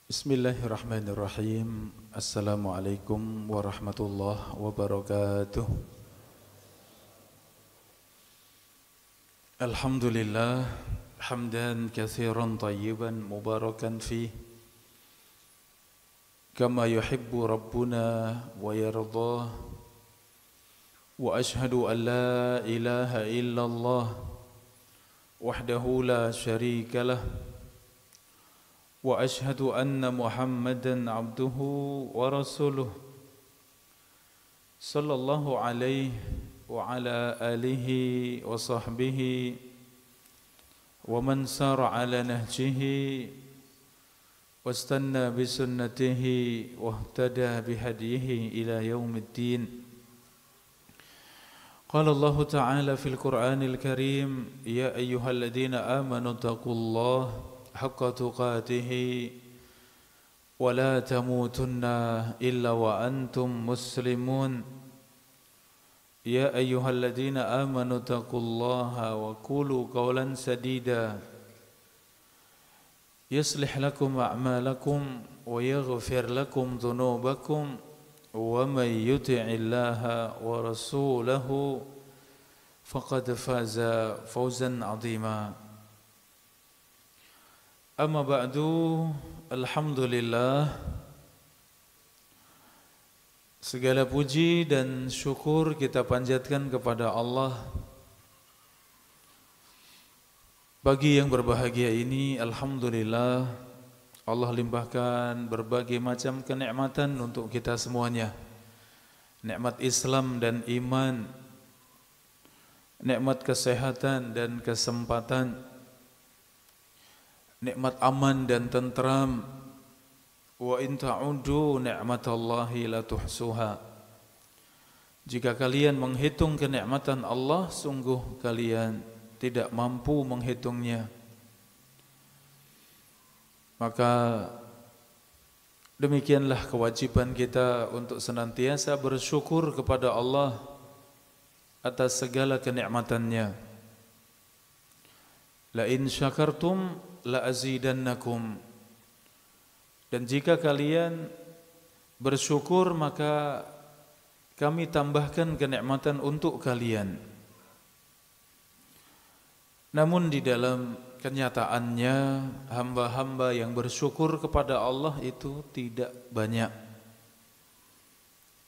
Bismillahirrahmanirrahim. Assalamualaikum warahmatullahi wabarakatuh. Alhamdulillah hamdan katsiran tayyiban mubarakan fih kama yuhibbu rabbuna wa yardah. Wa ashhadu an la ilaha illallah wahdahu la syarika lah. وأشهد أن محمدًا عبده ورسوله صلى الله عليه وعلى آله وصحبه ومن سار على نهجه واستنى بسنته واهتدى بهديه إلى يوم الدين. قال الله تعالى في القرآن الكريم: يا أيها الذين آمنوا اتقوا الله حق تقاته ولا تموتن إلا وأنتم مسلمون. يا أيها الذين آمنوا اتقوا الله وقولوا قولا سديدا يصلح لكم أعمالكم ويغفر لكم ذنوبكم ومن يطع الله ورسوله فقد فاز فوزا عظيما. Amma ba'du, alhamdulillah, segala puji dan syukur kita panjatkan kepada Allah. Pagi yang berbahagia ini, alhamdulillah, Allah limpahkan berbagai macam kenikmatan untuk kita semuanya. Nikmat Islam dan iman, nikmat kesehatan dan kesempatan, nikmat aman dan tentram. Wa in ta'uddu ni'matallahi la tuhsuha. Jika kalian menghitung kenikmatan Allah, sungguh kalian tidak mampu menghitungnya. Maka demikianlah kewajiban kita untuk senantiasa bersyukur kepada Allah atas segala kenikmatannya. La in syakartum la azidannakum. Dan jika kalian bersyukur, maka kami tambahkan kenikmatan untuk kalian. Namun di dalam kenyataannya, hamba-hamba yang bersyukur kepada Allah itu tidak banyak.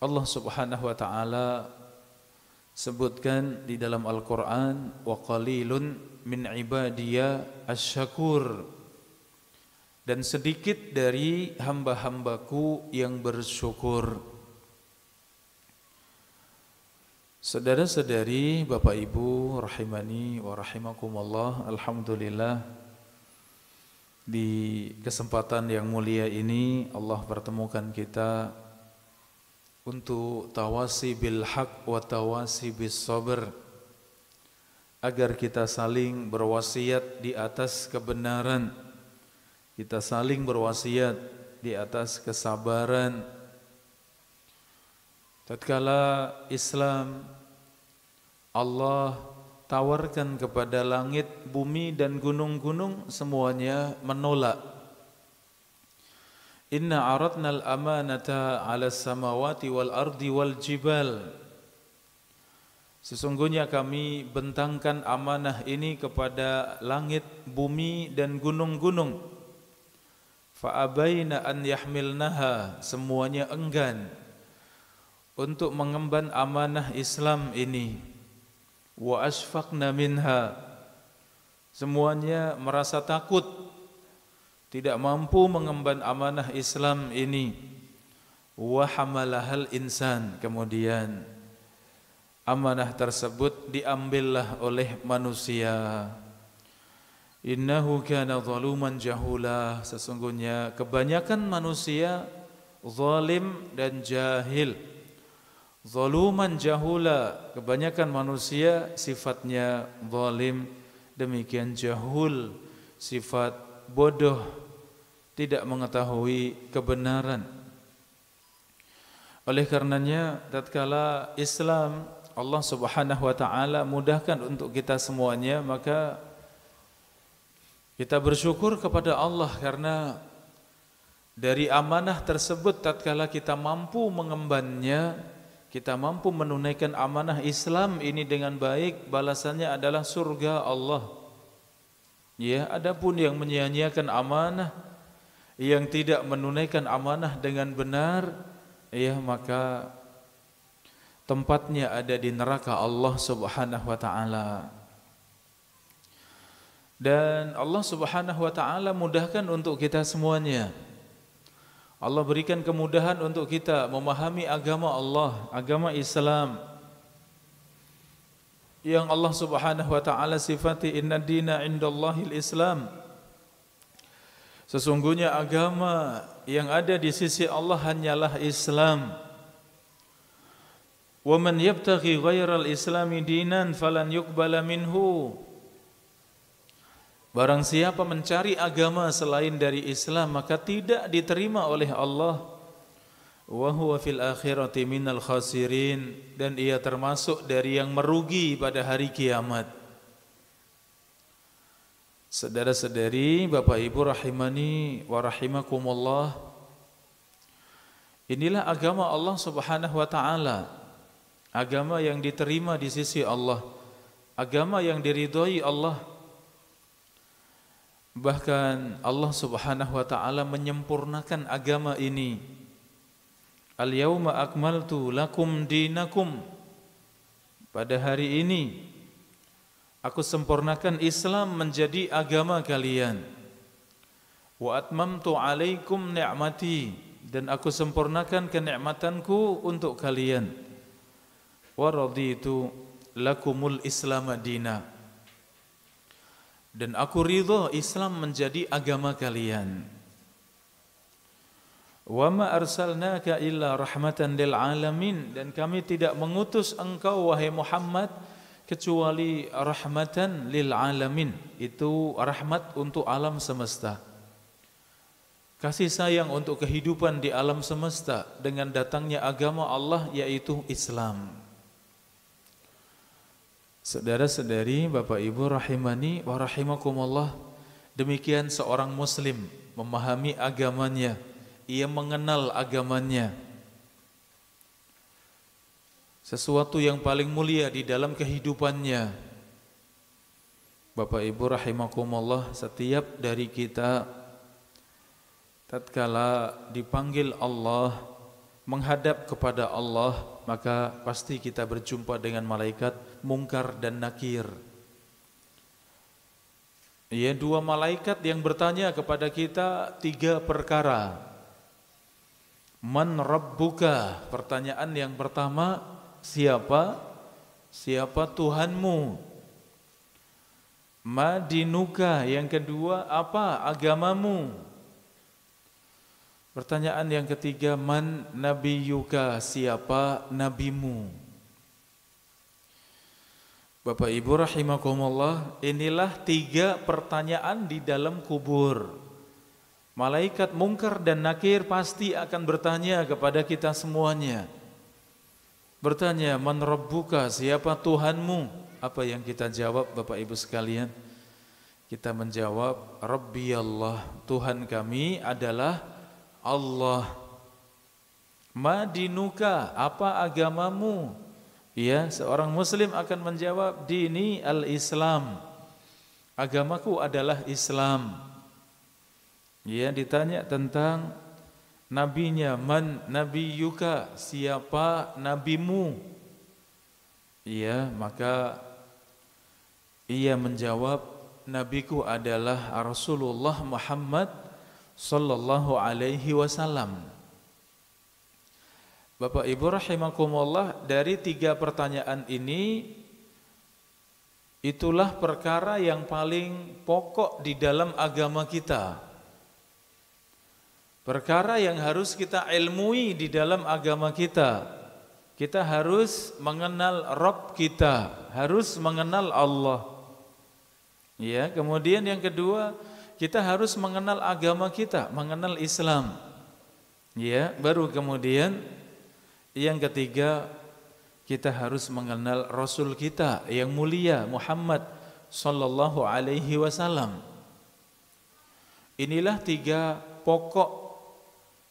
Allah Subhanahu wa taala sebutkan di dalam Al-Qur'an, wa qalilun min ibadiya asy-syakur, dan sedikit dari hamba-hambaku yang bersyukur. Saudara-saudari, Bapak Ibu rahimani wa rahimakumullah, alhamdulillah, di kesempatan yang mulia ini Allah pertemukan kita untuk tawasi bil haq wa tawasi bis sabr, agar kita saling berwasiat di atas kebenaran, kita saling berwasiat di atas kesabaran. Tatkala Islam Allah tawarkan kepada langit, bumi dan gunung-gunung, semuanya menolak. Inna aradna al-amanata 'ala as-samawati wal ardi wal jibal. Sesungguhnya kami bentangkan amanah ini kepada langit, bumi dan gunung-gunung. Fa'abaina an yahmilnaha, semuanya enggan untuk mengemban amanah Islam ini. Wa asfaqna minha, semuanya merasa takut, tidak mampu mengemban amanah Islam ini. Wa hamalahal insan, kemudian amanah tersebut diambillah oleh manusia. Innahu kana zaluman jahula, sesungguhnya kebanyakan manusia zalim dan jahil. Zaluman jahula, kebanyakan manusia sifatnya zalim, demikian jahul, sifat bodoh, tidak mengetahui kebenaran. Oleh karenanya, tatkala Islam Allah Subhanahu wa taala mudahkan untuk kita semuanya, maka kita bersyukur kepada Allah karena Dari amanah tersebut tatkala kita mampu mengembannya, kita mampu menunaikan amanah Islam ini dengan baik, balasannya adalah surga Allah. Ya, adapun yang menyia-nyiakan amanah, yang tidak menunaikan amanah dengan benar, ya maka tempatnya ada di neraka Allah Subhanahu wa taala. Dan Allah Subhanahu wa taala mudahkan untuk kita semuanya. Allah berikan kemudahan untuk kita memahami agama Allah, agama Islam, yang Allah Subhanahu wa taala sifati inna dina indallahil Islam. Sesungguhnya agama yang ada di sisi Allah hanyalah Islam. Wa man yabtaghi ghairal islami dinan falan yuqbala minhu. Barang siapa mencari agama selain dari Islam, maka tidak diterima oleh Allah. Wa huwa fil akhirati minal khasirin, dan ia termasuk dari yang merugi pada hari kiamat. Saudara-saudari, Bapak Ibu rahimani wa rahimakumullah, inilah agama Allah Subhanahu wa taala. Agama yang diterima di sisi Allah, agama yang diridhoi Allah. Bahkan Allah Subhanahu wa taala menyempurnakan agama ini. Al-yauma akmaltu lakum dinakum. Pada hari ini aku sempurnakan Islam menjadi agama kalian. Wa atmamtu alaikum ni'mati, dan aku sempurnakan kenikmatanku untuk kalian. Wa raditu lakumul Islam dina, dan aku ridha Islam menjadi agama kalian. Wa ma arsalnaka illa rahmatan lil alamin, dan kami tidak mengutus engkau wahai Muhammad kecuali rahmatan lil alamin. Itu rahmat untuk alam semesta, kasih sayang untuk kehidupan di alam semesta dengan datangnya agama Allah, yaitu Islam. Saudara-saudari, Bapak Ibu rahimani wa rahimakumullah, demikian seorang muslim memahami agamanya, ia mengenal agamanya. Sesuatu yang paling mulia di dalam kehidupannya. Bapak Ibu rahimakumullah, setiap dari kita tatkala dipanggil Allah, menghadap kepada Allah, maka pasti kita berjumpa dengan malaikat Munkar dan Nakir. Ya, dua malaikat yang bertanya kepada kita tiga perkara. Man rabbuka? Pertanyaan yang pertama, siapa? Siapa Tuhanmu? Ma dinuka? Yang kedua, apa agamamu? Pertanyaan yang ketiga, man nabiyuka? Siapa nabimu? Bapak Ibu rahimakumullah, inilah tiga pertanyaan di dalam kubur. Malaikat Munkar dan Nakir pasti akan bertanya kepada kita semuanya. Bertanya, man rabbuka? Siapa Tuhanmu? Apa yang kita jawab Bapak Ibu sekalian? Kita menjawab, Rabbi Allah, Tuhan kami adalah Allah. Ma dinuka? Apa agamamu? Ya, seorang muslim akan menjawab, dini al-Islam, agamaku adalah Islam. Ya, ditanya tentang nabinya, man nabiyuka? Siapa nabimu? Ya, maka ia menjawab, nabiku adalah Rasulullah Muhammad sallallahu alaihi wasallam. Bapak Ibu rahimakumullah, dari tiga pertanyaan ini, itulah perkara yang paling pokok di dalam agama kita. Perkara yang harus kita ilmui di dalam agama kita. Kita harus mengenal Rabb kita, harus mengenal Allah. Ya, kemudian yang kedua, kita harus mengenal agama kita, mengenal Islam. Ya, baru kemudian yang ketiga, kita harus mengenal Rasul kita yang mulia Muhammad sallallahu alaihi wasallam. Inilah tiga pokok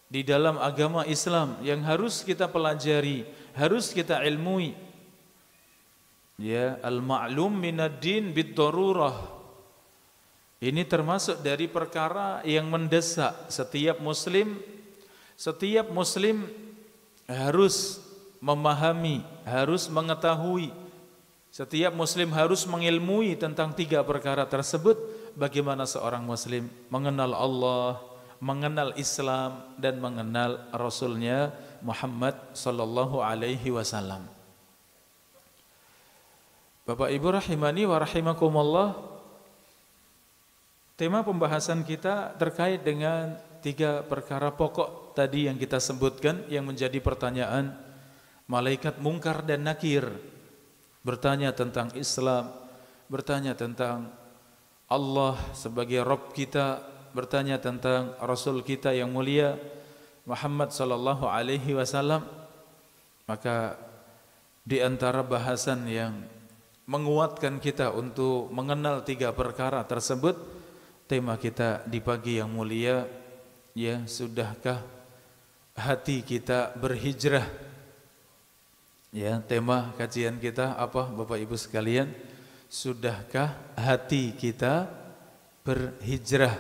di dalam agama Islam yang harus kita pelajari, harus kita ilmui. Ya, al-ma'lum minad din bid-darurah. Ini termasuk dari perkara yang mendesak setiap muslim harus memahami, harus mengetahui. Setiap muslim harus mengilmui tentang 3 perkara tersebut. Bagaimana seorang muslim mengenal Allah, mengenal Islam, dan mengenal Rasulnya Muhammad sallallahu alaihi wasallam. Bapak Ibu rahimani wa rahimakumullah, tema pembahasan kita terkait dengan 3 perkara pokok tadi yang kita sebutkan, yang menjadi pertanyaan malaikat mungkar dan nakir. Bertanya tentang Islam, bertanya tentang Allah sebagai Rabb kita, bertanya tentang Rasul kita yang mulia Muhammad sallallahu alaihi wasallam. Maka di antara bahasan yang menguatkan kita untuk mengenal 3 perkara tersebut, tema kita di pagi yang mulia, ya, sudahkah hati kita berhijrah? Ya, tema kajian kita apa Bapak Ibu sekalian? Sudahkah hati kita berhijrah?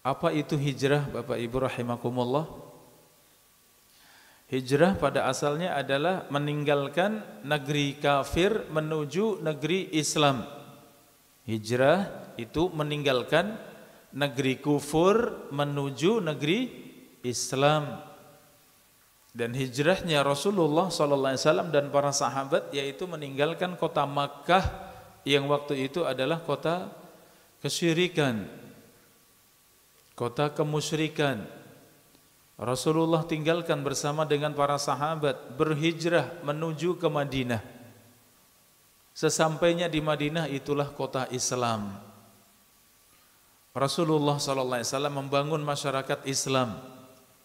Apa itu hijrah Bapak Ibu rahimakumullah? Hijrah pada asalnya adalah meninggalkan negeri kafir menuju negeri Islam. Hijrah itu meninggalkan negeri kufur menuju negeri Islam. Dan hijrahnya Rasulullah SAW dan para sahabat yaitu meninggalkan kota Makkah yang waktu itu adalah kota kesyirikan, kota kemusyrikan. Rasulullah tinggalkan bersama dengan para sahabat, berhijrah menuju ke Madinah. Sesampainya di Madinah itulah kota Islam. Rasulullah SAW membangun masyarakat Islam.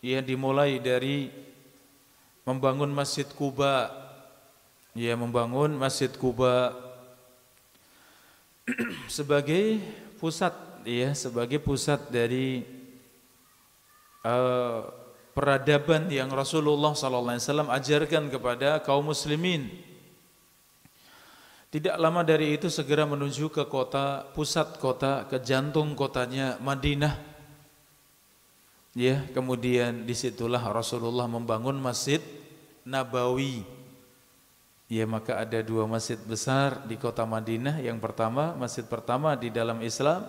Ia dimulai dari membangun Masjid Quba. Ia membangun Masjid Quba sebagai pusat, ya, sebagai pusat dari peradaban yang Rasulullah SAW ajarkan kepada kaum muslimin. Tidak lama dari itu segera menuju ke kota, pusat kota, ke jantung kotanya Madinah. Ya, kemudian disitulah Rasulullah membangun Masjid Nabawi. Ya, maka ada 2 masjid besar di kota Madinah. Yang pertama, masjid pertama di dalam Islam,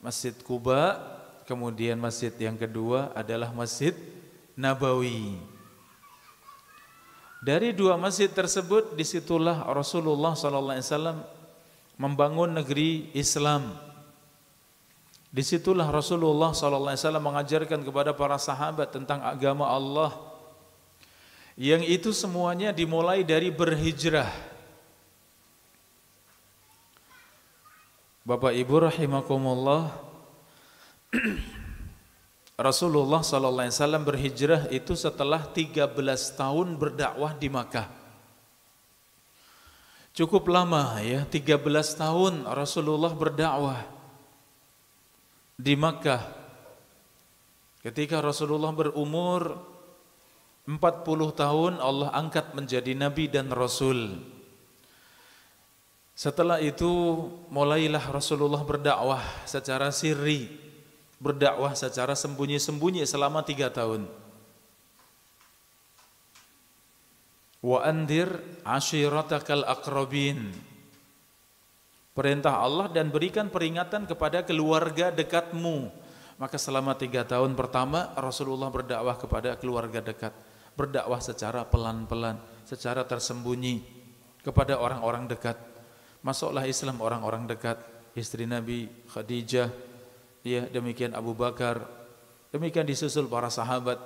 Masjid Quba. Kemudian masjid yang kedua adalah Masjid Nabawi. Dari 2 masjid tersebut, disitulah Rasulullah SAW membangun negeri Islam. Disitulah Rasulullah SAW mengajarkan kepada para sahabat tentang agama Allah, yang itu semuanya dimulai dari berhijrah. Bapak Ibu rahimakumullah, Rasulullah SAW berhijrah itu setelah 13 tahun berdakwah di Makkah. Cukup lama, ya, 13 tahun Rasulullah berdakwah di Makkah. Ketika Rasulullah berumur 40 tahun, Allah angkat menjadi Nabi dan Rasul. Setelah itu mulailah Rasulullah berdakwah secara sirri, berdakwah secara sembunyi-sembunyi selama 3 tahun. Wa andir ashiratakal aqrabin. Perintah Allah, dan berikan peringatan kepada keluarga dekatmu. Maka selama 3 tahun pertama Rasulullah berdakwah kepada keluarga dekat, berdakwah secara pelan-pelan, secara tersembunyi kepada orang-orang dekat. Masuklah Islam orang-orang dekat, istri Nabi Khadijah, ya, demikian Abu Bakar, demikian disusul para sahabat.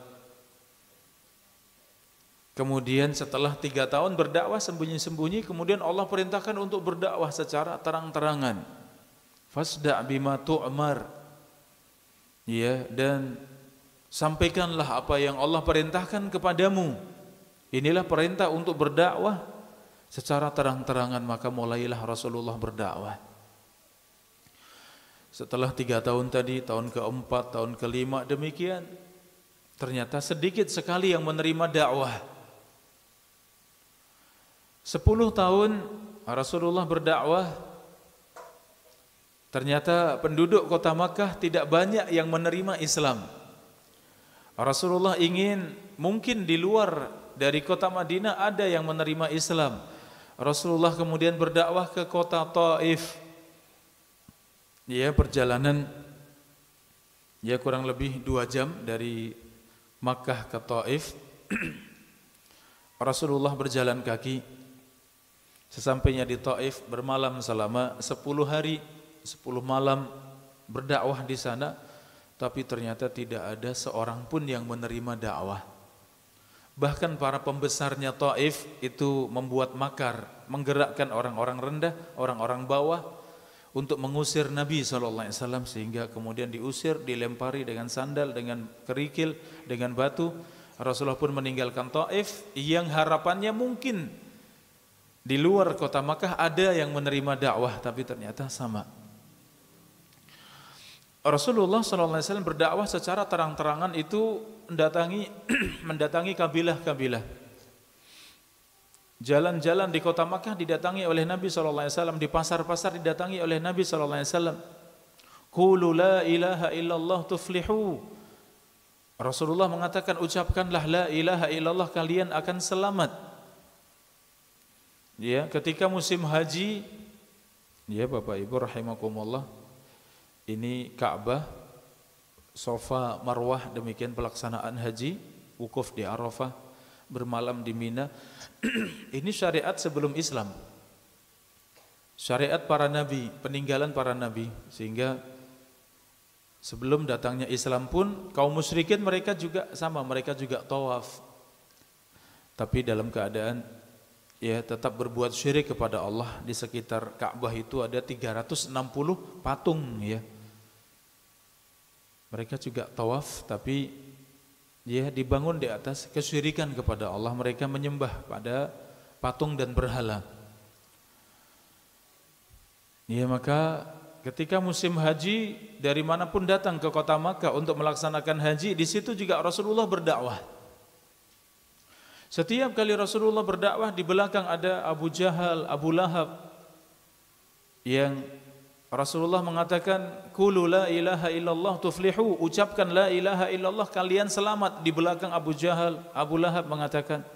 Kemudian setelah 3 tahun berdakwah sembunyi-sembunyi, kemudian Allah perintahkan untuk berdakwah secara terang-terangan. Fasda' bima tu'mar. Ya, dan sampaikanlah apa yang Allah perintahkan kepadamu. Inilah perintah untuk berdakwah secara terang-terangan. Maka mulailah Rasulullah berdakwah. Setelah 3 tahun tadi, tahun keempat, tahun kelima, demikian ternyata sedikit sekali yang menerima dakwah. 10 tahun Rasulullah berdakwah, ternyata penduduk kota Makkah tidak banyak yang menerima Islam. Rasulullah ingin mungkin di luar dari kota Madinah ada yang menerima Islam. Rasulullah kemudian berdakwah ke kota Taif. Ya, perjalanan ya kurang lebih 2 jam dari Makkah ke Taif. Rasulullah berjalan kaki. Sesampainya di Taif bermalam selama 10 hari, 10 malam berdakwah di sana. Tapi ternyata tidak ada seorang pun yang menerima dakwah. Bahkan para pembesarnya Taif itu membuat makar, menggerakkan orang-orang rendah, orang-orang bawah untuk mengusir Nabi SAW, sehingga kemudian diusir, dilempari dengan sandal, dengan kerikil, dengan batu. Rasulullah pun meninggalkan Taif yang harapannya mungkin di luar kota Makkah ada yang menerima dakwah, tapi ternyata sama. Rasulullah SAW berdakwah secara terang-terangan itu mendatangi kabilah-kabilah. Jalan-jalan di kota Makkah didatangi oleh Nabi SAW, di pasar-pasar didatangi oleh Nabi SAW. Qulu la ilaha illallah tuflihu. Rasulullah mengatakan, ucapkanlah la ilaha illallah, kalian akan selamat. Ya, ketika musim haji, ya Bapak Ibu rahimakumullah, ini Ka'bah, Safa, Marwah, demikian pelaksanaan haji, wukuf di Arafah, bermalam di Mina. Ini syariat sebelum Islam, syariat para nabi, peninggalan para nabi, sehingga sebelum datangnya Islam pun kaum musyrikin mereka juga sama, mereka juga tawaf, tapi dalam keadaan ya tetap berbuat syirik kepada Allah. Di sekitar Ka'bah itu ada 360 patung, ya. Mereka juga tawaf, tapi ya dibangun di atas kesyirikan kepada Allah. Mereka menyembah pada patung dan berhala. Ya, maka ketika musim haji, dari manapun datang ke kota Makkah untuk melaksanakan haji, di situ juga Rasulullah berdakwah. Setiap kali Rasulullah berdakwah, di belakang ada Abu Jahal, Abu Lahab, yang Rasulullah mengatakan, qulu la ilaha illallah tuflihu, ucapkan la ilaha illallah, kalian selamat. Di belakang Abu Jahal, Abu Lahab mengatakan,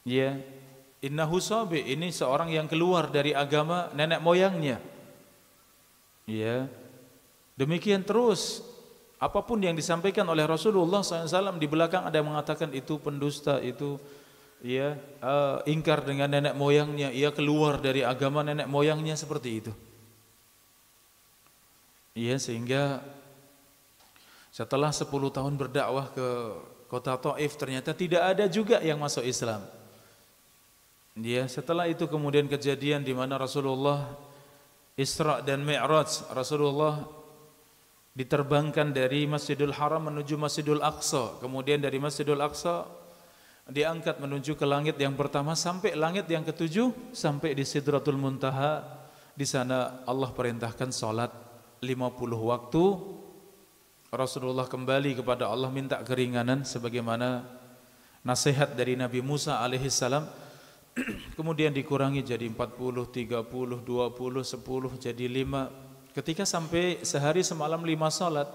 ya, innahu sabi, ini seorang yang keluar dari agama nenek moyangnya. Ya, demikian terus. Apapun yang disampaikan oleh Rasulullah SAW, di belakang ada yang mengatakan itu pendusta, itu ya ingkar dengan nenek moyangnya, ia keluar dari agama nenek moyangnya, seperti itu. Iya, sehingga setelah 10 tahun berdakwah ke kota Taif, ternyata tidak ada juga yang masuk Islam. Ya, setelah itu kemudian kejadian di mana Rasulullah Isra dan Mi'raj, Rasulullah diterbangkan dari Masjidil Haram menuju Masjidul Aqsa, kemudian dari Masjidul Aqsa diangkat menuju ke langit yang pertama sampai langit yang ke-7, sampai di Sidratul Muntaha. Di sana Allah perintahkan salat 50 waktu. Rasulullah kembali kepada Allah minta keringanan sebagaimana nasihat dari Nabi Musa alaihissalam. Kemudian dikurangi jadi 40, 30, 20, 10 jadi 5. Ketika sampai sehari semalam 5 salat,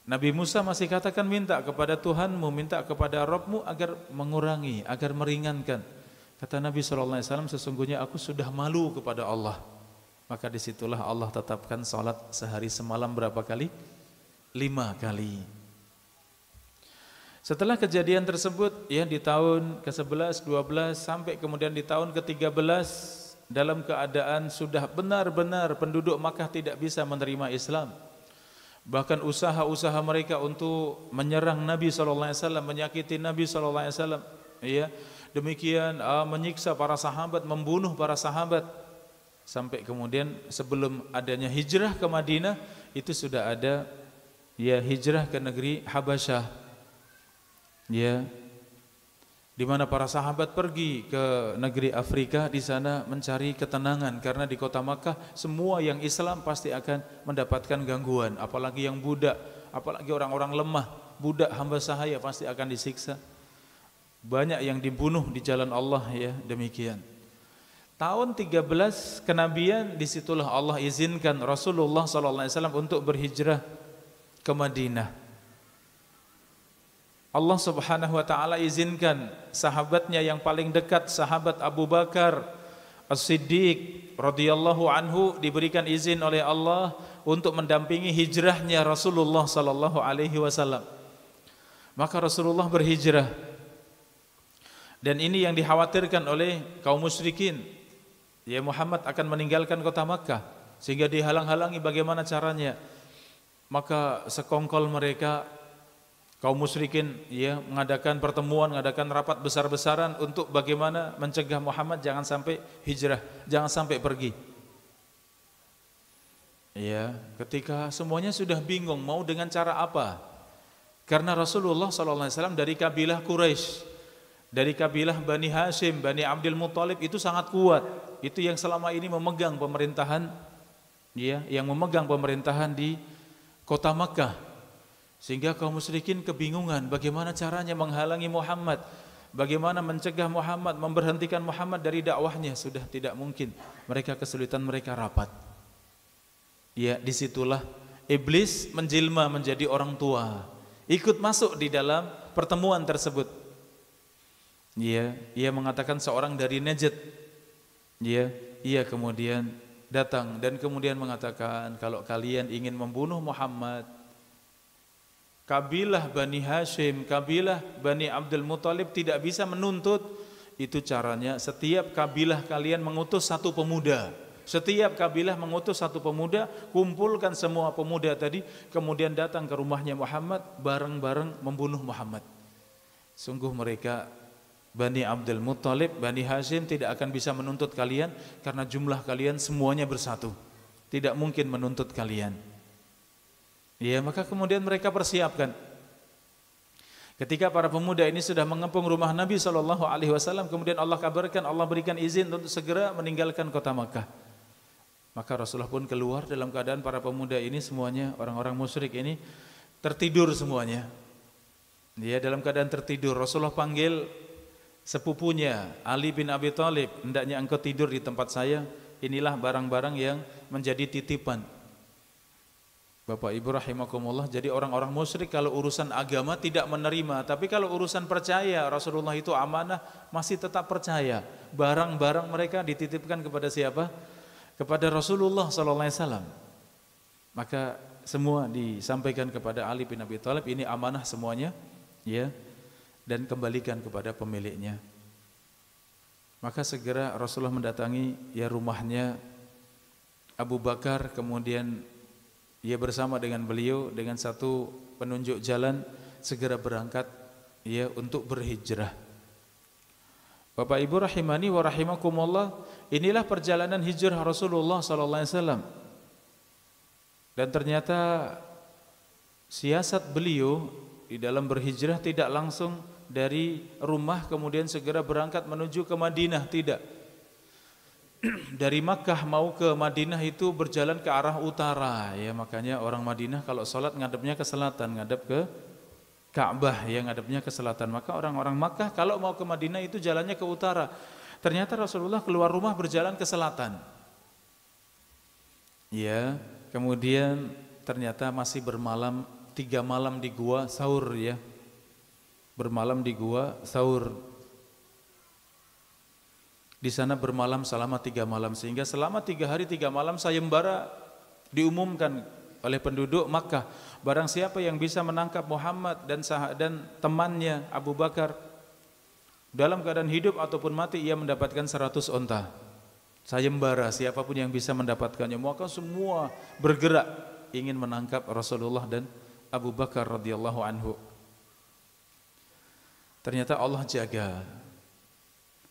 Nabi Musa masih katakan, minta kepada Tuhanmu, minta kepada Rabbmu agar mengurangi, agar meringankan. Kata Nabi SAW, sesungguhnya aku sudah malu kepada Allah. Maka disitulah Allah tetapkan salat sehari semalam berapa kali? 5 kali. Setelah kejadian tersebut, ya, di tahun ke-11, 12 sampai kemudian di tahun ke-13, dalam keadaan sudah benar-benar penduduk Makkah tidak bisa menerima Islam. Bahkan usaha-usaha mereka untuk menyerang Nabi SAW, menyakiti Nabi SAW, ya, demikian menyiksa para sahabat, membunuh para sahabat. Sampai kemudian sebelum adanya hijrah ke Madinah, itu sudah ada, ya, hijrah ke negeri Habasyah, ya, di mana para sahabat pergi ke negeri Afrika, di sana mencari ketenangan, karena di kota Makkah semua yang Islam pasti akan mendapatkan gangguan, apalagi yang budak, apalagi orang-orang lemah. budak hamba sahaya pasti akan disiksa. Banyak yang dibunuh di jalan Allah ya, demikian. Tahun 13 kenabian, disitulah Allah izinkan Rasulullah SAW untuk berhijrah ke Madinah. Allah Subhanahu wa taala izinkan sahabatnya yang paling dekat, sahabat Abu Bakar As-Siddiq radhiyallahu anhu, diberikan izin oleh Allah untuk mendampingi hijrahnya Rasulullah sallallahu alaihi wasallam. Maka Rasulullah berhijrah. Dan ini yang dikhawatirkan oleh kaum musyrikin. Ya, Muhammad akan meninggalkan kota Makkah sehingga dihalang-halangi bagaimana caranya. Maka sekongkol mereka kaum musyrikin ya mengadakan pertemuan, mengadakan rapat besar-besaran untuk bagaimana mencegah Muhammad jangan sampai hijrah, jangan sampai pergi. Ya, ketika semuanya sudah bingung mau dengan cara apa? Karena Rasulullah SAW dari kabilah Quraisy, dari kabilah Bani Hashim, Bani Abdul Muthalib itu sangat kuat. Itu yang selama ini memegang pemerintahan, ya, yang memegang pemerintahan di kota Makkah. Sehingga kaum musyrikin kebingungan bagaimana caranya menghalangi Muhammad, bagaimana mencegah Muhammad, memberhentikan Muhammad dari dakwahnya. Sudah tidak mungkin, mereka kesulitan, mereka rapat. Ya, disitulah iblis menjelma menjadi orang tua, ikut masuk di dalam pertemuan tersebut. Ya, ia mengatakan seorang dari Najd. Ya, ia kemudian datang dan kemudian mengatakan, kalau kalian ingin membunuh Muhammad, kabilah Bani Hashim, kabilah Bani Abdul Muthalib tidak bisa menuntut. Itu caranya, setiap kabilah kalian mengutus satu pemuda. Setiap kabilah mengutus satu pemuda, kumpulkan semua pemuda tadi, kemudian datang ke rumahnya Muhammad, bareng-bareng membunuh Muhammad. Sungguh mereka Bani Abdul Muthalib, Bani Hashim tidak akan bisa menuntut kalian karena jumlah kalian semuanya bersatu. Tidak mungkin menuntut kalian. Ya, maka kemudian mereka persiapkan. Ketika para pemuda ini sudah mengepung rumah Nabi SAW, kemudian Allah kabarkan, Allah berikan izin untuk segera meninggalkan kota Makkah. Maka Rasulullah pun keluar dalam keadaan para pemuda ini semuanya, orang-orang musyrik ini tertidur semuanya. Dia dalam keadaan tertidur. Rasulullah panggil sepupunya Ali bin Abi Thalib, hendaknya engkau tidur di tempat saya. Inilah barang-barang yang menjadi titipan. Bapak Ibu rahimakumullah, jadi orang-orang musyrik kalau urusan agama tidak menerima, tapi kalau urusan percaya Rasulullah itu amanah, masih tetap percaya. Barang-barang mereka dititipkan kepada siapa? Kepada Rasulullah SAW. Maka semua disampaikan kepada Ali bin Abi Thalib, ini amanah semuanya, ya, dan kembalikan kepada pemiliknya. Maka segera Rasulullah mendatangi ya rumahnya Abu Bakar, kemudian ia bersama dengan beliau dengan satu penunjuk jalan segera berangkat ya untuk berhijrah. Bapak Ibu rahimani wa rahimakumullah, inilah perjalanan hijrah Rasulullah sallallahu alaihi wasallam. Dan ternyata siasat beliau di dalam berhijrah tidak langsung dari rumah kemudian segera berangkat menuju ke Madinah, tidak. Dari Makkah mau ke Madinah itu berjalan ke arah utara, ya, makanya orang Madinah kalau sholat ngadepnya ke selatan, ngadep ke Ka'bah, ya, ngadepnya ke selatan. Maka orang-orang Makkah kalau mau ke Madinah itu jalannya ke utara. Ternyata Rasulullah keluar rumah berjalan ke selatan. Ya, kemudian ternyata masih bermalam 3 malam di gua Tsaur, ya. Bermalam di gua Tsaur. Di sana bermalam selama 3 malam, sehingga selama 3 hari 3 malam sayembara diumumkan oleh penduduk Makkah, barang siapa yang bisa menangkap Muhammad dan temannya Abu Bakar dalam keadaan hidup ataupun mati, ia mendapatkan 100 onta. Sayembara, siapapun yang bisa mendapatkannya, maka semua bergerak ingin menangkap Rasulullah dan Abu Bakar radhiyallahu anhu. Ternyata Allah jaga,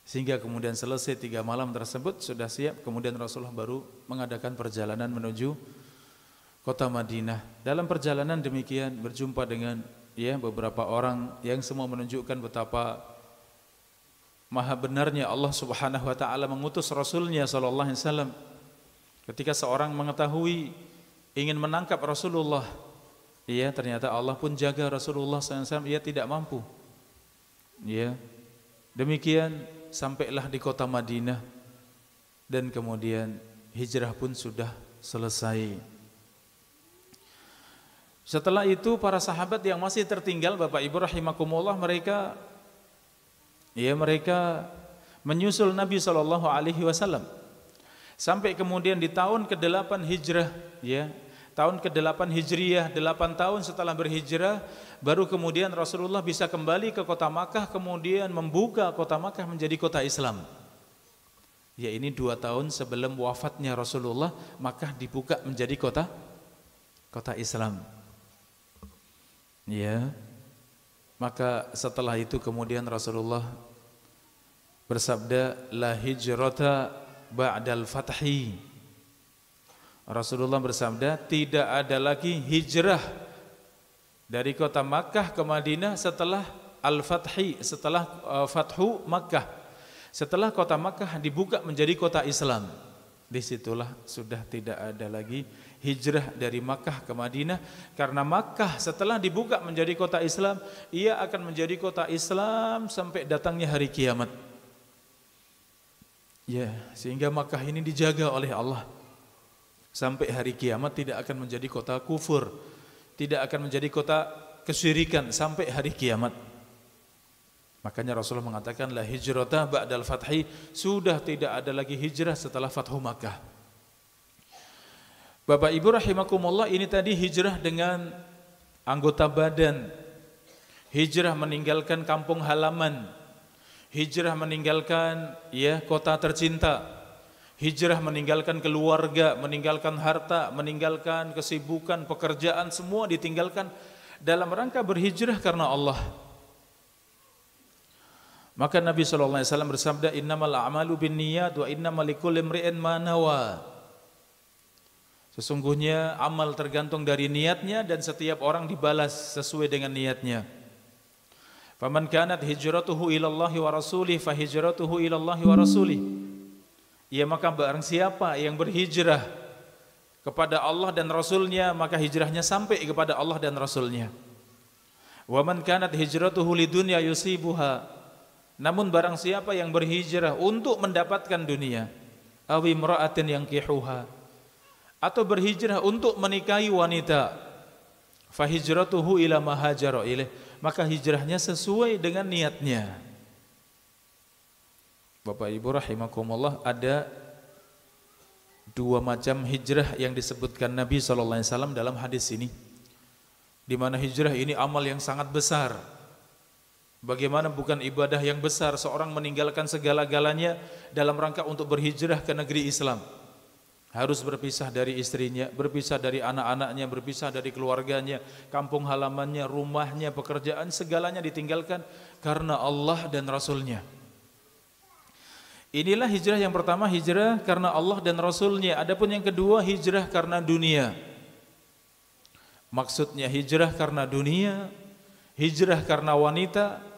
sehingga kemudian selesai 3 malam tersebut sudah siap, kemudian Rasulullah baru mengadakan perjalanan menuju kota Madinah. Dalam perjalanan demikian berjumpa dengan ya beberapa orang yang semua menunjukkan betapa maha benarnya Allah Subhanahu wa taala mengutus Rasulnya sallallahu alaihi wasallam. Ketika seorang mengetahui ingin menangkap Rasulullah, Iya, ternyata Allah pun jaga Rasulullah SAW, ia tidak mampu. Ya, demikian sampailah di kota Madinah dan kemudian hijrah pun sudah selesai. Setelah itu para sahabat yang masih tertinggal, Bapak Ibu rahimakumullah, mereka menyusul Nabi SAW sampai kemudian di tahun ke-8 hijrah, ya, tahun ke-8 hijriyah, 8 tahun setelah berhijrah, baru kemudian Rasulullah bisa kembali ke kota Makkah, kemudian membuka kota Makkah menjadi kota Islam. Ya, ini 2 tahun sebelum wafatnya Rasulullah, Makkah dibuka menjadi kota Islam. Ya, maka setelah itu kemudian Rasulullah bersabda, la hijrata ba'dal fathi. Rasulullah bersabda, tidak ada lagi hijrah dari kota Makkah ke Madinah setelah al-fathi, setelah fathu Makkah, setelah kota Makkah dibuka menjadi kota Islam. Disitulah sudah tidak ada lagi hijrah dari Makkah ke Madinah, karena Makkah setelah dibuka menjadi kota Islam, ia akan menjadi kota Islam sampai datangnya hari kiamat. Ya, sehingga Makkah ini dijaga oleh Allah sampai hari kiamat, tidak akan menjadi kota kufur, tidak akan menjadi kota kesyirikan sampai hari kiamat. Makanya Rasulullah mengatakan, la hijrata ba'dal fathi, sudah tidak ada lagi hijrah setelah fathu Makkah. Bapak Ibu rahimakumullah, ini tadi hijrah dengan anggota badan, hijrah meninggalkan kampung halaman, hijrah meninggalkan kota tercinta, hijrah meninggalkan keluarga, meninggalkan harta, meninggalkan kesibukan, pekerjaan, semua ditinggalkan dalam rangka berhijrah karena Allah. Maka Nabi SAW bersabda, innamal a'malu binniyat wa innamal likulli imri'in ma nawa. Sesungguhnya amal tergantung dari niatnya dan setiap orang dibalas sesuai dengan niatnya. Faman kanat hijratuhu ilallahi wa rasulih fa hijratuhu ilallahi wa rasulih. Ya, maka barang siapa yang berhijrah kepada Allah dan Rasulnya, maka hijrahnya sampai kepada Allah dan Rasulnya. Wa man kanat hijratuhu lidunya yusibuha. Namun barang siapa yang berhijrah untuk mendapatkan dunia, awi imra'atin yankihuha, atau berhijrah untuk menikahi wanita, fa hijratuhu ila ma hajara ilaih, maka hijrahnya sesuai dengan niatnya. Bapak Ibu rahimakumullah, ada 2 macam hijrah yang disebutkan Nabi SAW dalam hadis ini, di mana hijrah ini amal yang sangat besar. Bagaimana bukan ibadah yang besar seorang meninggalkan segala-galanya dalam rangka untuk berhijrah ke negeri Islam. Harus berpisah dari istrinya, berpisah dari anak-anaknya, berpisah dari keluarganya, kampung halamannya, rumahnya, pekerjaan, segalanya ditinggalkan karena Allah dan Rasulnya. Inilah hijrah yang pertama, hijrah karena Allah dan Rasulnya. Adapun yang kedua, hijrah karena dunia. Maksudnya hijrah karena dunia, hijrah karena wanita.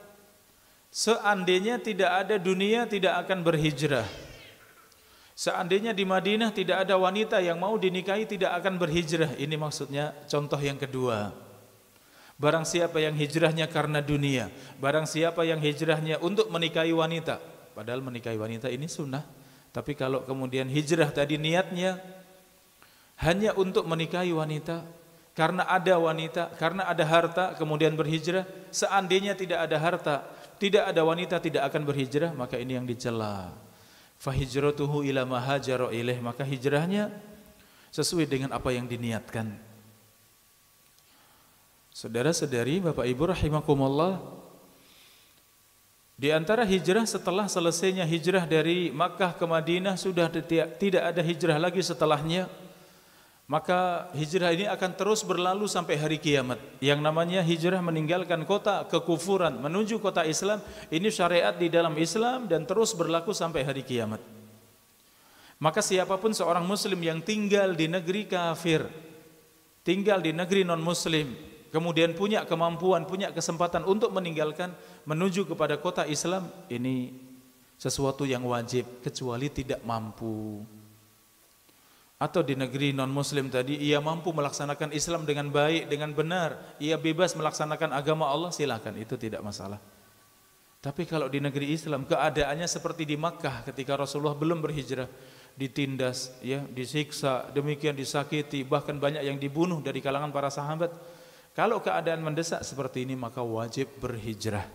Seandainya tidak ada dunia, tidak akan berhijrah. Seandainya di Madinah tidak ada wanita yang mau dinikahi, tidak akan berhijrah. Ini maksudnya contoh yang kedua. Barang siapa yang hijrahnya karena dunia, barang siapa yang hijrahnya untuk menikahi wanita, padahal menikahi wanita ini sunnah, tapi kalau kemudian hijrah tadi niatnya hanya untuk menikahi wanita, karena ada wanita, karena ada harta, kemudian berhijrah. Seandainya tidak ada harta, tidak ada wanita, tidak akan berhijrah, maka ini yang dicela. Fa hijratuhu ila ma hajara ilaih, maka hijrahnya sesuai dengan apa yang diniatkan. Saudara-saudari, Bapak Ibu rahimakumullah, di antara hijrah setelah selesainya hijrah dari Makkah ke Madinah, sudah tidak ada hijrah lagi setelahnya. Maka hijrah ini akan terus berlalu sampai hari kiamat. Yang namanya hijrah meninggalkan kota kekufuran menuju kota Islam, ini syariat di dalam Islam dan terus berlaku sampai hari kiamat. Maka siapapun seorang muslim yang tinggal di negeri kafir, tinggal di negeri non muslim, kemudian punya kemampuan, punya kesempatan untuk meninggalkan menuju kepada kota Islam, ini sesuatu yang wajib, kecuali tidak mampu. atau di negeri non-muslim tadi, ia mampu melaksanakan Islam dengan baik, dengan benar, ia bebas melaksanakan agama Allah, silakan, itu tidak masalah. Tapi kalau di negeri Islam keadaannya seperti di Makkah ketika Rasulullah belum berhijrah, ditindas, ya, disiksa, demikian disakiti, bahkan banyak yang dibunuh dari kalangan para sahabat. Kalau keadaan mendesak seperti ini maka wajib berhijrah.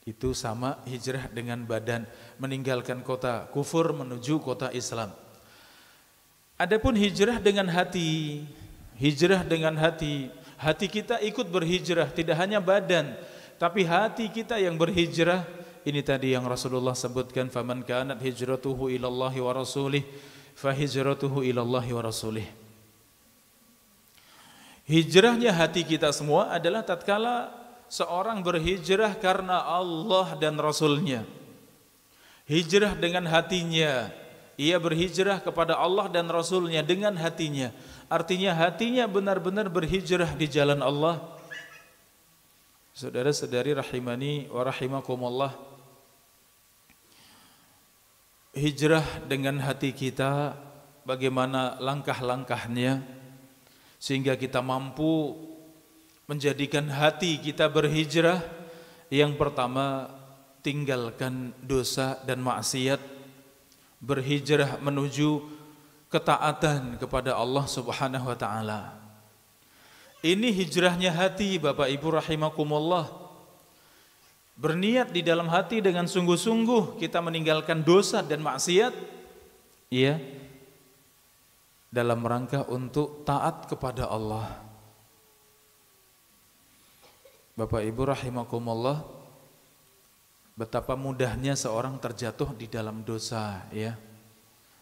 Itu sama hijrah dengan badan, meninggalkan kota kufur menuju kota Islam. Adapun hijrah dengan hati, hijrah dengan hati, hati kita ikut berhijrah, tidak hanya badan, tapi hati kita yang berhijrah. Ini tadi yang Rasulullah sebutkan, faman kanat hijratuhu ilallahi wa rasulih fa hijratuhu ilallahi wa rasulih. Hijrahnya hati kita semua adalah tatkala seorang berhijrah karena Allah dan Rasulnya. Hijrah dengan hatinya, ia berhijrah kepada Allah dan Rasulnya dengan hatinya. Artinya hatinya benar-benar berhijrah di jalan Allah. Saudara-saudari rahimani wa rahimakumullah, hijrah dengan hati kita, bagaimana langkah-langkahnya sehingga kita mampu menjadikan hati kita berhijrah. Yang pertama, tinggalkan dosa dan maksiat, berhijrah menuju ketaatan kepada Allah Subhanahu wa taala. Ini hijrahnya hati, Bapak Ibu rahimakumullah. Berniat di dalam hati dengan sungguh-sungguh kita meninggalkan dosa dan maksiat, ya, dalam rangka untuk taat kepada Allah. Bapak Ibu rahimakumullah, betapa mudahnya seorang terjatuh di dalam dosa, ya.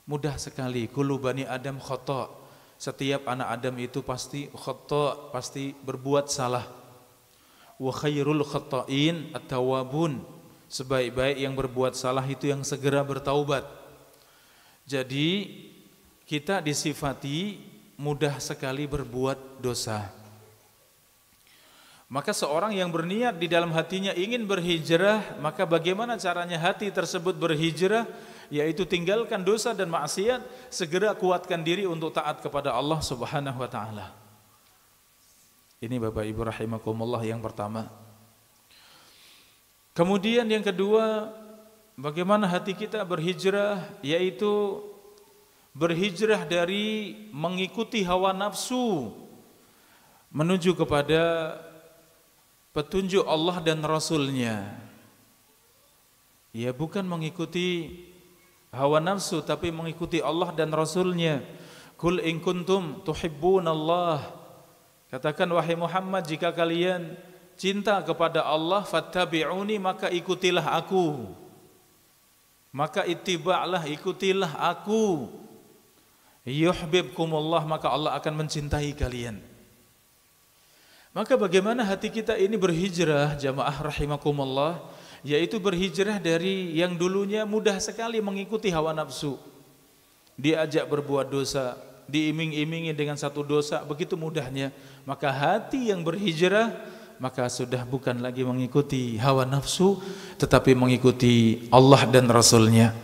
Mudah sekali. Kullu bani Adam khata'. Setiap anak Adam itu pasti khata', pasti berbuat salah. Wa khairul khata'in at-tawwabun. Sebaik-baik yang berbuat salah itu yang segera bertaubat. Jadi kita disifati mudah sekali berbuat dosa. Maka seorang yang berniat di dalam hatinya ingin berhijrah, maka bagaimana caranya hati tersebut berhijrah? Yaitu tinggalkan dosa dan maksiat, segera kuatkan diri untuk taat kepada Allah Subhanahu wa taala. Ini Bapak Ibu rahimakumullah yang pertama. Kemudian yang kedua, bagaimana hati kita berhijrah, yaitu berhijrah dari mengikuti hawa nafsu menuju kepada petunjuk Allah dan Rasulnya. Ya, bukan mengikuti hawa nafsu tapi mengikuti Allah dan Rasulnya. Qul in kuntum tuhibbunallah, katakan wahai Muhammad, jika kalian cinta kepada Allah, fattabi'uni, maka ikutilah aku, maka ittiba'lah, ikutilah aku. Yuhibbukumullah, maka Allah akan mencintai kalian. Maka bagaimana hati kita ini berhijrah, jamaah rahimakumullah, yaitu berhijrah dari yang dulunya mudah sekali mengikuti hawa nafsu, diajak berbuat dosa, diiming-imingi dengan satu dosa, begitu mudahnya. Maka hati yang berhijrah, maka sudah bukan lagi mengikuti hawa nafsu, tetapi mengikuti Allah dan Rasulnya.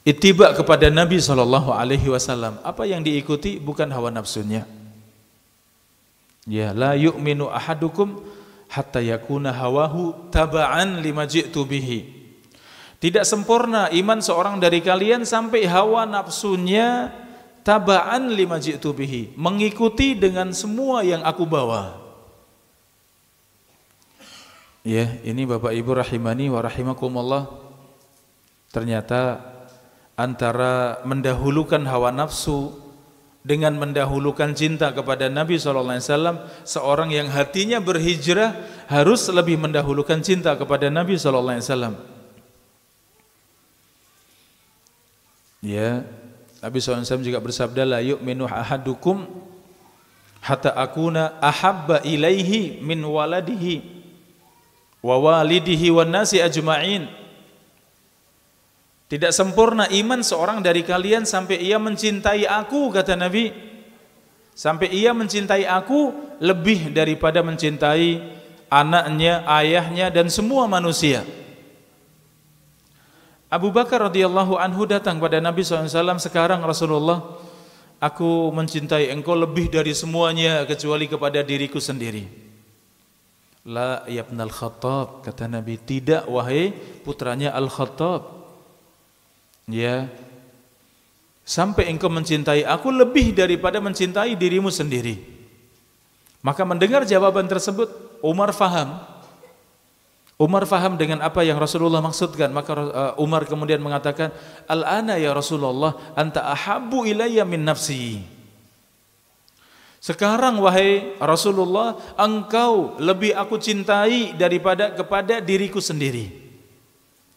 Ittiba kepada Nabi SAW. Apa yang diikuti bukan hawa nafsunya. Ya, la yu'minu ahadukum hatta yakuna hawahu taba'an lima ji'tu bihi. Tidak sempurna iman seorang dari kalian sampai hawa nafsunya taba'an lima ji'tu bihi, mengikuti dengan semua yang aku bawa. Ya, ini Bapak Ibu rahimani wa rahimakumullah. Ternyata antara mendahulukan hawa nafsu dengan mendahulukan cinta kepada Nabi SAW, seorang yang hatinya berhijrah harus lebih mendahulukan cinta kepada Nabi SAW. Ya, Nabi SAW juga bersabda, la yu'minu ahadukum hatta akuna ahabba ilaihi min waladihi wa walidihi wan nasi ajma'in. Tidak sempurna iman seorang dari kalian sampai ia mencintai aku, kata Nabi, sampai ia mencintai aku lebih daripada mencintai anaknya, ayahnya, dan semua manusia. Abu Bakar radhiyallahu anhu datang pada Nabi SAW, sekarang Rasulullah, aku mencintai engkau lebih dari semuanya kecuali kepada diriku sendiri. La ya ibnal Khattab, kata Nabi, tidak wahai putranya Al-Khattab. Ya, sampai engkau mencintai aku lebih daripada mencintai dirimu sendiri. Maka mendengar jawaban tersebut, Umar faham dengan apa yang Rasulullah maksudkan. Maka Umar kemudian mengatakan, Al-ana ya Rasulullah anta ahabbu ilayya min nafsi. Sekarang wahai Rasulullah, engkau lebih aku cintai daripada kepada diriku sendiri.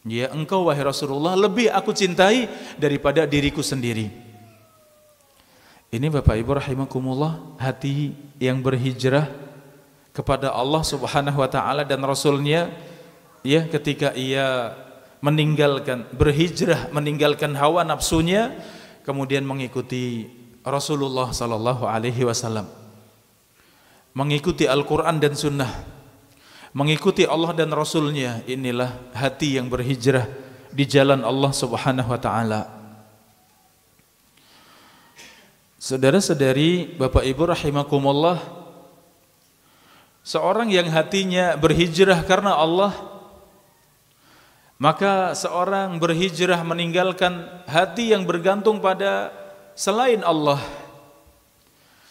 Ya, engkau wahai Rasulullah lebih aku cintai daripada diriku sendiri. Ini Bapak Ibu rahimakumullah, hati yang berhijrah kepada Allah Subhanahu wa taala dan Rasulnya, ya, ketika ia berhijrah meninggalkan hawa nafsunya, kemudian mengikuti Rasulullah sallallahu alaihi wasallam, mengikuti Al-Qur'an dan sunnah, mengikuti Allah dan Rasulnya. Inilah hati yang berhijrah di jalan Allah Subhanahu wa ta'ala. Saudara-saudari, Bapak Ibu rahimakumullah, seorang yang hatinya berhijrah karena Allah, maka seorang berhijrah meninggalkan hati yang bergantung pada selain Allah,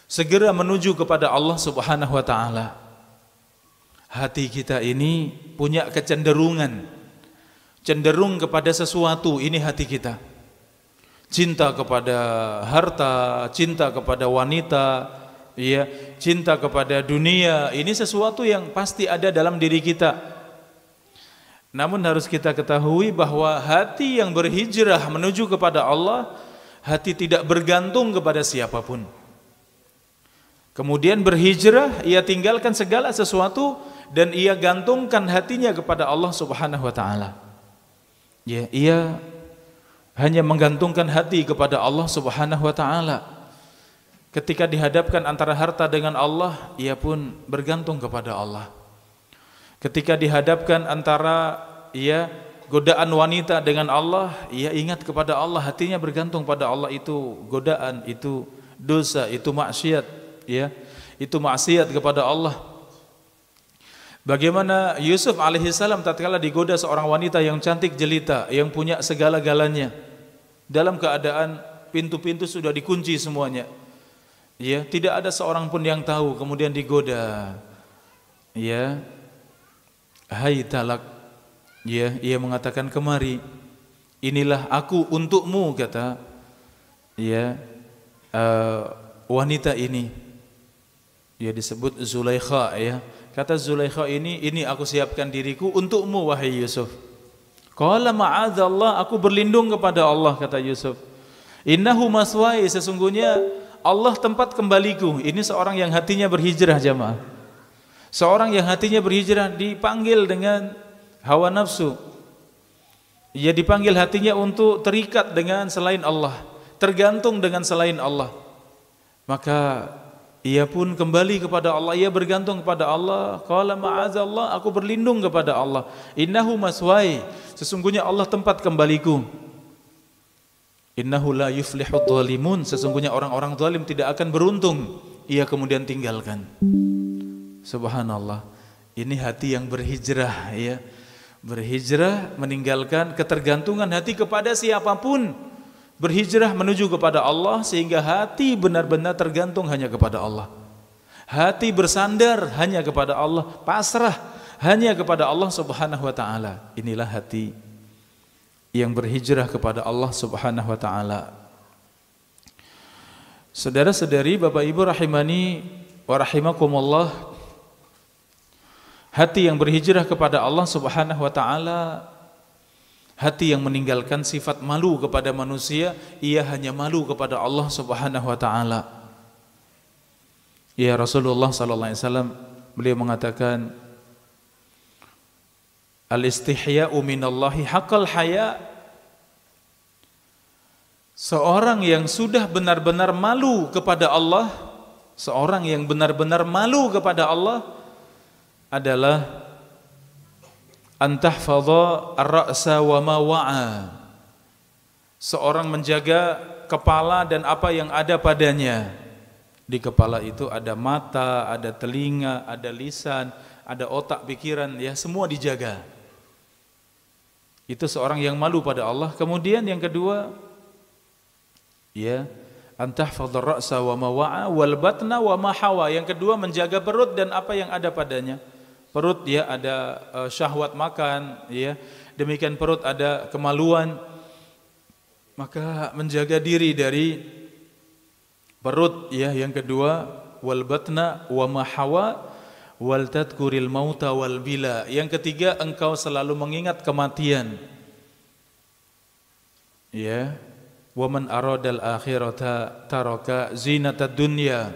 segera menuju kepada Allah Subhanahu wa ta'ala. Hati kita ini punya cenderung kepada sesuatu. Ini hati kita, cinta kepada harta, cinta kepada wanita, ya, cinta kepada dunia. Ini sesuatu yang pasti ada dalam diri kita. Namun harus kita ketahui bahwa hati yang berhijrah menuju kepada Allah, hati tidak bergantung kepada siapapun. Kemudian berhijrah, ia tinggalkan segala sesuatu dan ia gantungkan hatinya kepada Allah Subhanahu wa taala. Ya, ia hanya menggantungkan hati kepada Allah Subhanahu wa taala. Ketika dihadapkan antara harta dengan Allah, ia pun bergantung kepada Allah. Ketika dihadapkan antara godaan wanita dengan Allah, ia ingat kepada Allah, hatinya bergantung pada Allah. Itu godaan, itu dosa, itu maksiat, ya, itu maksiat kepada Allah. Bagaimana Yusuf alaihissalam tatkala digoda seorang wanita yang cantik jelita, yang punya segala-galanya, dalam keadaan pintu-pintu sudah dikunci semuanya, ya, tidak ada seorang pun yang tahu, kemudian digoda, ya, hai talak, ya, ia mengatakan, kemari, inilah aku untukmu, kata, ya, wanita ini, ya, disebut Zulaikha, ya. Kata Zulaikha, ini aku siapkan diriku untukmu wahai Yusuf. Qala ma'adzallah, aku berlindung kepada Allah, kata Yusuf. Innahu maswai, sesungguhnya Allah tempat kembaliku. Ini seorang yang hatinya berhijrah, jamaah. Seorang yang hatinya berhijrah dipanggil dengan hawa nafsu. Ia dipanggil hatinya untuk terikat dengan selain Allah, tergantung dengan selain Allah. Maka ia pun kembali kepada Allah, ia bergantung kepada Allah. Qala ma'azallah, aku berlindung kepada Allah. Innahu maswai, sesungguhnya Allah tempat kembaliku. Innahu la yuflihudz zalimun, sesungguhnya orang-orang zalim tidak akan beruntung. Ia kemudian tinggalkan. Subhanallah. Ini hati yang berhijrah, ya. Berhijrah meninggalkan ketergantungan hati kepada siapapun. Berhijrah menuju kepada Allah sehingga hati benar-benar tergantung hanya kepada Allah. Hati bersandar hanya kepada Allah, pasrah hanya kepada Allah Subhanahu wa taala. Inilah hati yang berhijrah kepada Allah Subhanahu wa taala. Saudara-saudari, Bapak Ibu rahimani wa rahimakumullah, hati yang berhijrah kepada Allah Subhanahu wa taala, hati yang meninggalkan sifat malu kepada manusia, ia hanya malu kepada Allah Subhanahu wa taala. Ya, Rasulullah sallallahu alaihi wasallam beliau mengatakan, al-istihya'u minallahi haqqal haya. Seorang yang sudah benar-benar malu kepada Allah, seorang yang benar-benar malu kepada Allah adalah antahfadha ar-ra'sa wa ma wa'a. Seorang menjaga kepala dan apa yang ada padanya. Di kepala itu ada mata, ada telinga, ada lisan, ada otak, pikiran, ya semua dijaga. Itu seorang yang malu pada Allah. Kemudian yang kedua, ya, antahfadhar ra'sa wa ma wa'a wal batna wa ma hawa. Yang kedua menjaga perut dan apa yang ada padanya. Perut ya ada syahwat makan, ya. Demikian perut ada kemaluan. Maka menjaga diri dari perut, ya. Yang kedua wal batna wa ma hawa wal tadhkuril mauta wal bila. Yang ketiga engkau selalu mengingat kematian. Ya. Wa man aradal akhirata taraka zinatad dunya.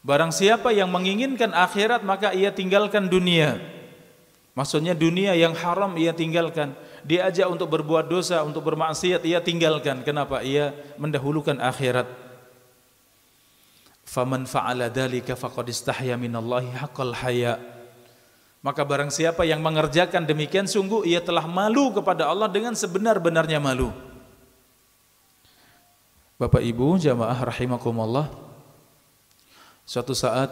Barang siapa yang menginginkan akhirat maka ia tinggalkan dunia. Maksudnya dunia yang haram ia tinggalkan. Diajak untuk berbuat dosa, untuk bermaksiat ia tinggalkan. Kenapa? Ia mendahulukan akhirat. Faman fa'ala dzalika faqad istahya minallahi haqqal haya. Maka barang siapa yang mengerjakan demikian sungguh ia telah malu kepada Allah dengan sebenar-benarnya malu. Bapak Ibu jamaah rahimakumullah, suatu saat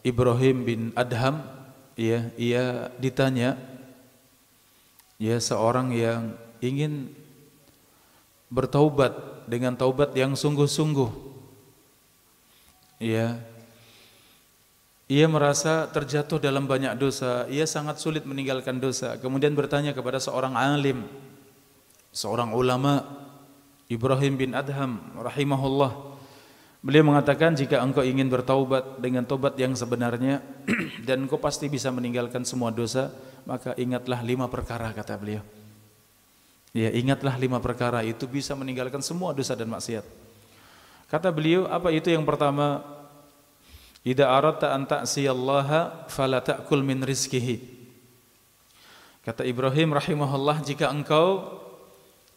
Ibrahim bin Adham, ya, ia ditanya, ya, seorang yang ingin bertaubat dengan taubat yang sungguh-sungguh, ya, ia merasa terjatuh dalam banyak dosa, ia sangat sulit meninggalkan dosa. Kemudian bertanya kepada seorang alim, seorang ulama, Ibrahim bin Adham rahimahullah. Beliau mengatakan, jika engkau ingin bertaubat dengan taubat yang sebenarnya dan engkau pasti bisa meninggalkan semua dosa, maka ingatlah 5 perkara, kata beliau. Ya, ingatlah 5 perkara, itu bisa meninggalkan semua dosa dan maksiat. Kata beliau, apa itu? Yang pertama, idza aradta an ta'siyallaha fala ta'kul min rizqihi. Kata Ibrahim rahimahullah, jika engkau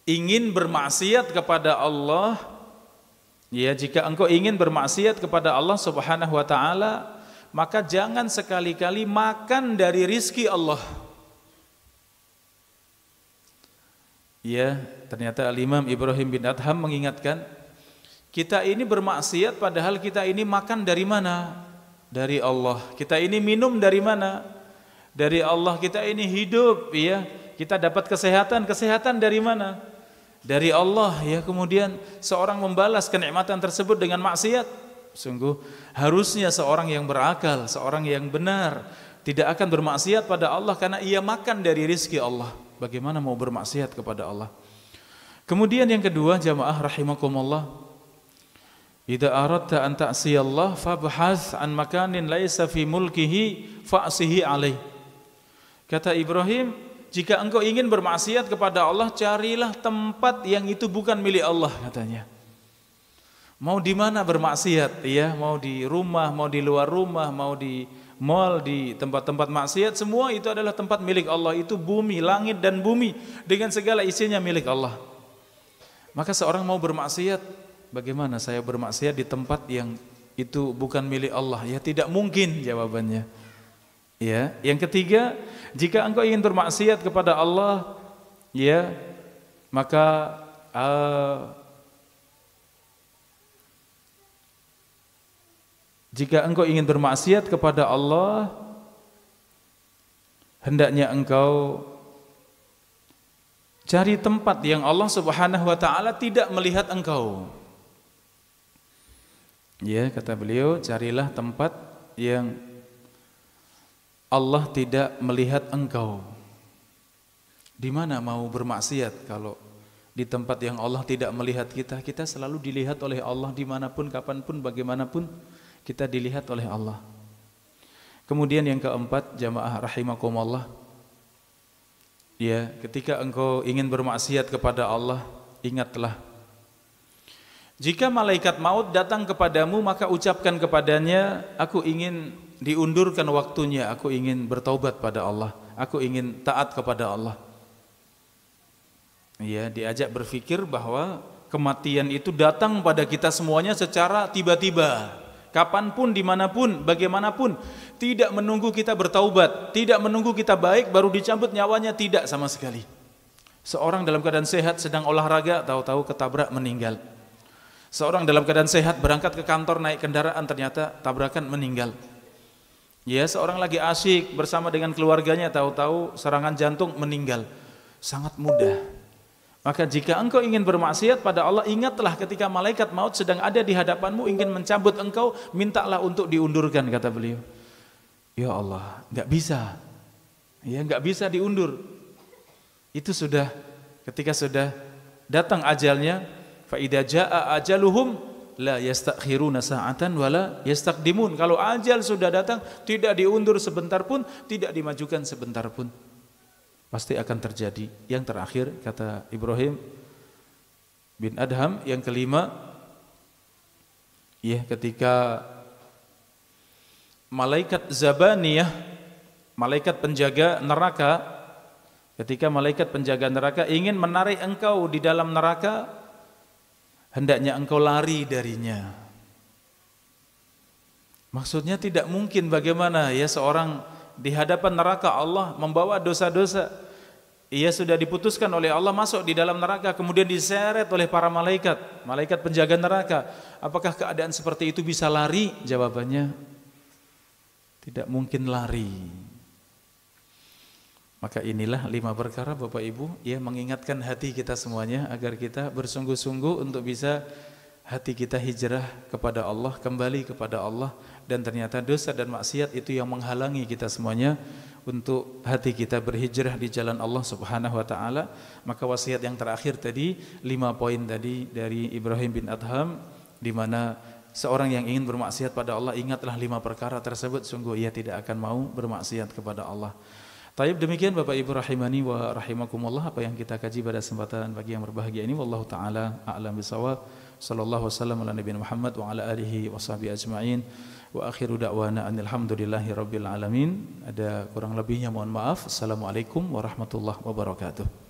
ingin bermaksiat kepada Allah, ya, jika engkau ingin bermaksiat kepada Allah Subhanahu wa taala, maka jangan sekali-kali makan dari rizki Allah. Ya, ternyata Al-Imam Ibrahim bin Adham mengingatkan, kita ini bermaksiat padahal kita ini makan dari mana? Dari Allah. Kita ini minum dari mana? Dari Allah. Kita ini hidup, ya. Kita dapat kesehatan. Kesehatan dari mana? Dari Allah, ya. Kemudian seorang membalas kenikmatan tersebut dengan maksiat. Sungguh harusnya seorang yang berakal, seorang yang benar tidak akan bermaksiat pada Allah karena ia makan dari rizki Allah. Bagaimana mau bermaksiat kepada Allah? Kemudian yang kedua, jamaah rahimakumullah, idza aradta an ta'siyallah fabhas an makanin laisa fi mulkihi fa'sihi alaih. Kata Ibrahim, jika engkau ingin bermaksiat kepada Allah, carilah tempat yang itu bukan milik Allah, katanya. Mau di mana bermaksiat, ya, mau di rumah, mau di luar rumah, mau di mal, di tempat-tempat maksiat, semua itu adalah tempat milik Allah. Itu bumi, langit dan bumi dengan segala isinya milik Allah. Maka seorang mau bermaksiat, bagaimana saya bermaksiat di tempat yang itu bukan milik Allah? Ya, tidak mungkin jawabannya. Ya, yang ketiga, jika engkau ingin bermaksiat kepada Allah, ya, maka jika engkau ingin bermaksiat kepada Allah, hendaknya engkau cari tempat yang Allah Subhanahu wa taala tidak melihat engkau. Ya, kata beliau, carilah tempat yang Allah tidak melihat engkau. Di mana mau bermaksiat kalau di tempat yang Allah tidak melihat kita? Kita selalu dilihat oleh Allah dimanapun, kapanpun, bagaimanapun, kita dilihat oleh Allah. Kemudian yang keempat, jamaah rahimakumullah, ya, ketika engkau ingin bermaksiat kepada Allah, ingatlah, jika malaikat maut datang kepadamu, maka ucapkan kepadanya, aku ingin diundurkan waktunya, aku ingin bertaubat pada Allah, aku ingin taat kepada Allah. Ya, diajak berpikir bahwa kematian itu datang pada kita semuanya secara tiba-tiba, kapanpun, dimanapun, bagaimanapun, tidak menunggu kita bertaubat, tidak menunggu kita baik baru dicabut nyawanya, tidak sama sekali. Seorang dalam keadaan sehat sedang olahraga, tahu-tahu ketabrak meninggal. Seorang dalam keadaan sehat berangkat ke kantor naik kendaraan, ternyata tabrakan meninggal. Ya, seorang lagi asyik bersama dengan keluarganya, tahu-tahu serangan jantung meninggal. Sangat mudah. Maka jika engkau ingin bermaksiat pada Allah, ingatlah ketika malaikat maut sedang ada di hadapanmu ingin mencabut engkau, mintalah untuk diundurkan, kata beliau. Ya Allah, enggak bisa. Ya, enggak bisa diundur. Itu sudah, ketika sudah datang ajalnya, fa idza jaa ajaluhum la yastakhiruna sa'atan wala yastaqdimun. Kalau ajal sudah datang, tidak diundur sebentar pun, tidak dimajukan sebentar pun. Pasti akan terjadi. Yang terakhir kata Ibrahim bin Adham, yang kelima, ya, ketika malaikat Zabaniyah, malaikat penjaga neraka, ketika malaikat penjaga neraka ingin menarik engkau di dalam neraka, hendaknya engkau lari darinya. Maksudnya tidak mungkin, bagaimana ya seorang di hadapan neraka Allah membawa dosa-dosa. Ia sudah diputuskan oleh Allah masuk di dalam neraka, kemudian diseret oleh para malaikat, malaikat penjaga neraka. Apakah keadaan seperti itu bisa lari? Jawabannya tidak mungkin lari. Maka inilah 5 perkara Bapak Ibu, ya, mengingatkan hati kita semuanya agar kita bersungguh-sungguh untuk bisa hati kita hijrah kepada Allah, kembali kepada Allah. Dan ternyata dosa dan maksiat itu yang menghalangi kita semuanya untuk hati kita berhijrah di jalan Allah Subhanahu wa taala. Maka wasiat yang terakhir tadi, 5 poin tadi dari Ibrahim bin Adham, di mana seorang yang ingin bermaksiat pada Allah, ingatlah 5 perkara tersebut, sungguh ia tidak akan mau bermaksiat kepada Allah. Taib, demikian Bapak Ibu rahimani wa rahimakumullah apa yang kita kaji pada kesempatan pagi yang berbahagia ini. Wallahu taala a'lam bishawab. Sallallahu wasallam ala nabiyina Muhammad wa ala alihi washabihi ajma'in. Wa akhiru da'wana alhamdulillahi rabbil alamin. Ada kurang lebihnya mohon maaf. Assalamualaikum warahmatullahi wabarakatuh.